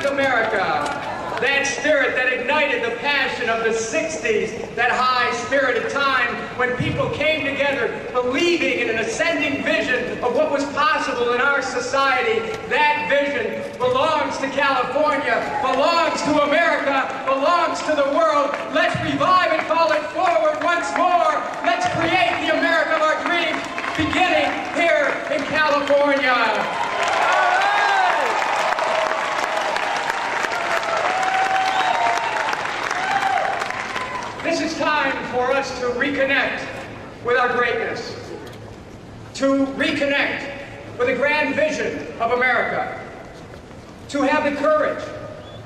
America. That spirit that ignited the passion of the 60s, that high spirit of time when people came together believing in an ascending vision of what was possible in our society. That vision belongs to California, belongs to America, belongs to the world. Let's revive and call it forward once more. Let's create the America of our dreams, beginning here in California. This is time for us to reconnect with our greatness, to reconnect with the grand vision of America, to have the courage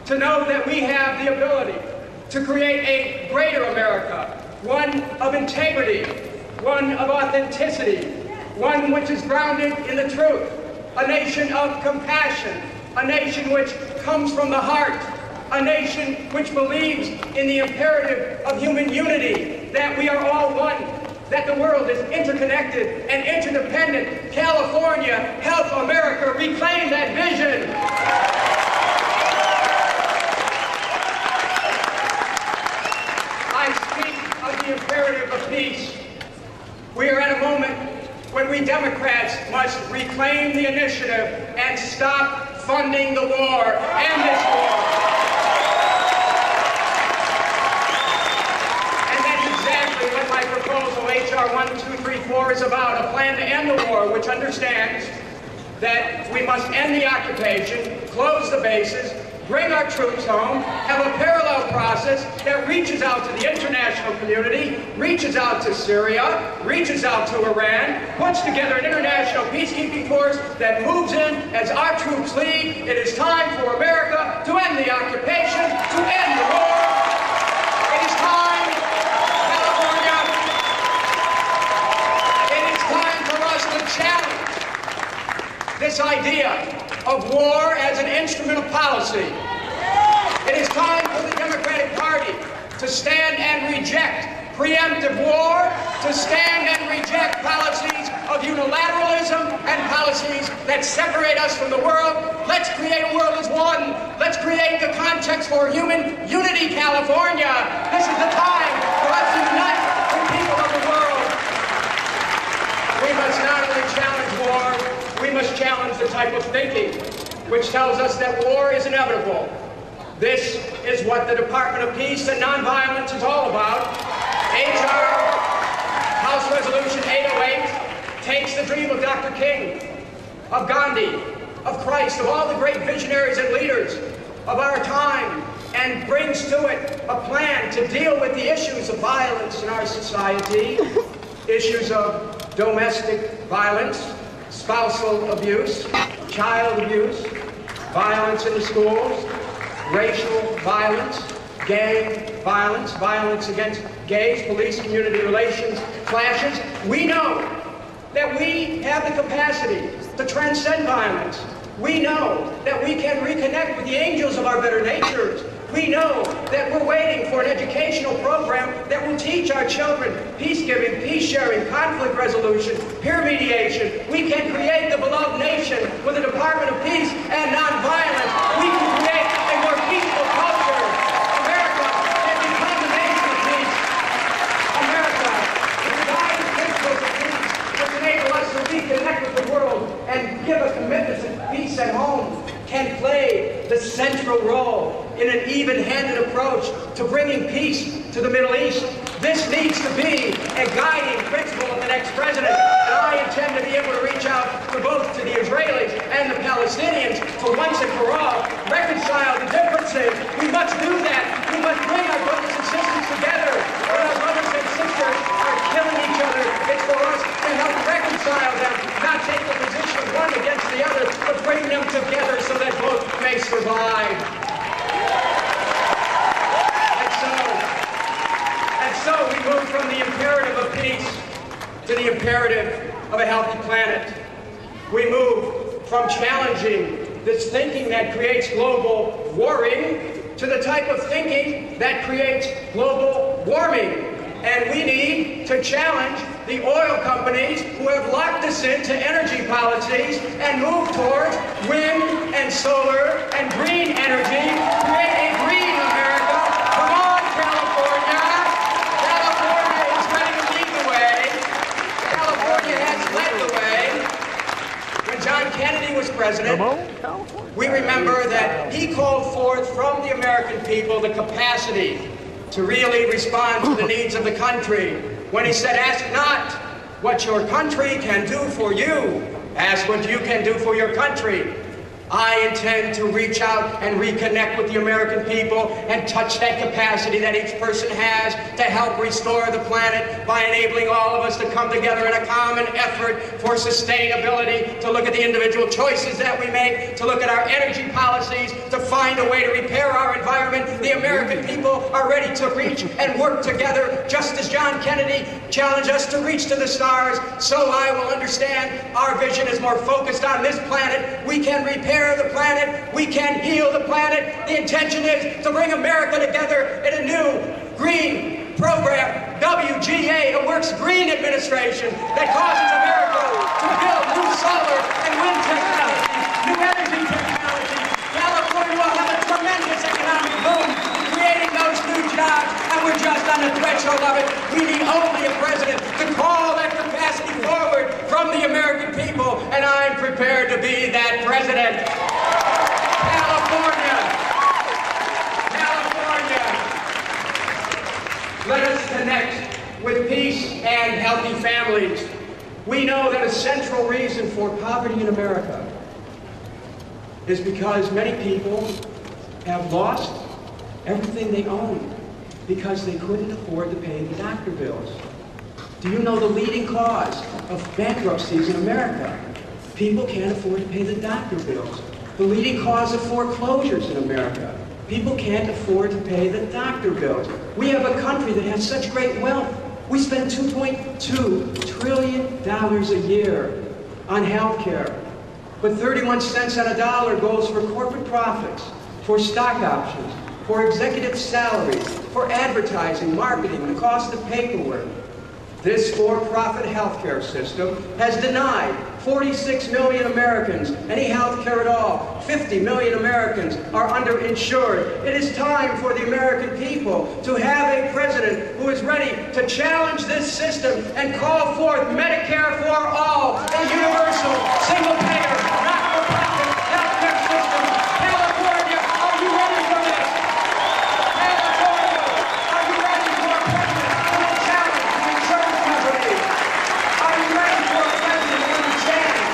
to know that we have the ability to create a greater America, one of integrity, one of authenticity, one which is grounded in the truth, a nation of compassion, a nation which comes from the heart, a nation which believes in the imperative of human unity, that we are all one, that the world is interconnected and interdependent. California, help America reclaim that vision. I speak of the imperative of peace. We are at a moment when we Democrats must reclaim the initiative and stop funding the war, end this war. My proposal, H.R. 1234, is about a plan to end the war, which understands that we must end the occupation, close the bases, bring our troops home, have a parallel process that reaches out to the international community, reaches out to Syria, reaches out to Iran, puts together an international peacekeeping force that moves in as our troops lead. It is time for America to end the occupation, to end the war. It is time. Challenge this idea of war as an instrument of policy. It is time for the Democratic Party to stand and reject preemptive war, to stand and reject policies of unilateralism and policies that separate us from the world. Let's create a world as one. Let's create the context for human unity, California. This is the time for us to unite the people of the world. We must not only challenge war, we must challenge the type of thinking which tells us that war is inevitable. This is what the Department of Peace and Nonviolence is all about. H.R. House Resolution 808 takes the dream of Dr. King, of Gandhi, of Christ, of all the great visionaries and leaders of our time, and brings to it a plan to deal with the issues of violence in our society, issues of domestic violence, spousal abuse, child abuse, violence in the schools, racial violence, gang violence, violence against gays, police-community relations clashes. We know that we have the capacity to transcend violence. We know that we can reconnect with the angels of our better natures. We know that we're waiting for an educational program that will teach our children peace-giving, peace-sharing, conflict resolution, peer mediation. We can create the beloved nation with a Department of Peace and Nonviolence. We can create a more peaceful culture. America can become the nation of peace. America, with the guiding principles of peace, which enable us to reconnect with the world and give a commitment to peace at home, can play the central role in an even-handed approach to bringing peace to the Middle East. This needs to be a guiding principle of the next president, and I intend to be able to reach out to both to the Israelis and the Palestinians to once and for all reconcile the differences. We must do that. We must bring our brothers and sisters together. When our brothers and sisters are killing each other, it's for us to help reconcile them, not take the position of one against the other, but bring them together so that both may survive. And so we move from the imperative of peace to the imperative of a healthy planet. We move from challenging this thinking that creates global warring to the type of thinking that creates global warming. And we need to challenge the oil companies who have locked us into energy policies and moved towards wind and solar and green energy, create a green America. Come on, California! California is ready to lead the way. California has led the way. When John Kennedy was president, we remember that he called forth from the American people the capacity to really respond to the needs of the country. When he said, ask not what your country can do for you, ask what you can do for your country. I intend to reach out and reconnect with the American people and touch that capacity that each person has to help restore the planet by enabling all of us to come together in a common effort for sustainability, to look at the individual choices that we make, to look at our energy policies, to find a way to repair our environment. The American people are ready to reach and work together, just as John Kennedy challenged us to reach to the stars. So I will understand our vision is more focused on this planet. We can repair the planet. We can heal the planet. The intention is to bring America together in a new green program, WGA, a Works Green Administration that causes America to build new solar and wind technology, new energy technology. California will have a tremendous economic boom, creating those new jobs, and we're just on the threshold of it. We need only a president to call that capacity forward from the American people, and I'm prepared to be that president. California! California! Let us connect with peace and healthy families. We know that a central reason for poverty in America is because many people have lost everything they owned because they couldn't afford to pay the doctor bills. Do you know the leading cause of bankruptcies in America? People can't afford to pay the doctor bills. The leading cause of foreclosures in America. People can't afford to pay the doctor bills. We have a country that has such great wealth. We spend $2.2 trillion a year on health care. But 31 cents on a dollar goes for corporate profits, for stock options, for executive salaries, for advertising, marketing, the cost of paperwork. This for-profit healthcare system has denied 46 million Americans any health care at all. 50 million Americans are underinsured. It is time for the American people to have a president who is ready to challenge this system and call forth Medicare for all, a universal, single-payer, not-for-profit healthcare system. California, are you ready for this? California, are you ready for a president who will challenge the insurance companies? Are you ready for a president who understands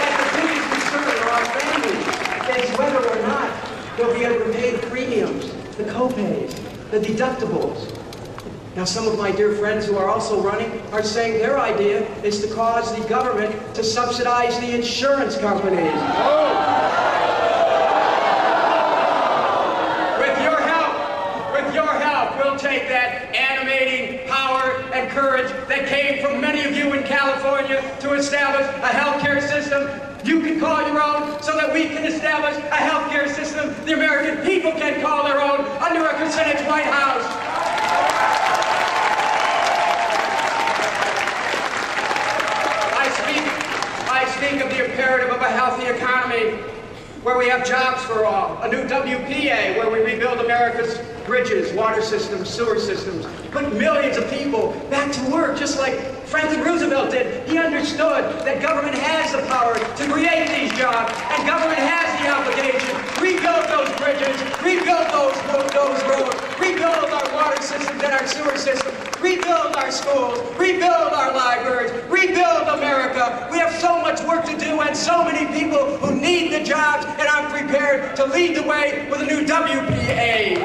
that the biggest concern of our families is whether or not they'll be able to pay the premiums, the co-pays, the deductibles? Now, some of my dear friends who are also running are saying their idea is to cause the government to subsidize the insurance companies. With your help, we'll take that animating power and courage that came from many of you in California to establish a healthcare system you can call your own, so that we can establish a healthcare system the American people can call their own under a Kucinich White House. I speak of the imperative of a healthy economy where we have jobs for all, a new WPA where we rebuild America's bridges, water systems, sewer systems, put millions of people back to work just like Franklin Roosevelt did. He understood that government has the power to create these jobs, and government has the obligation. Rebuild those bridges, rebuild those roads, rebuild our water systems and our sewer systems, rebuild our schools, rebuild our libraries, rebuild America. We have so much work to do and so many people who need the jobs, and I'm prepared to lead the way with a new WPA.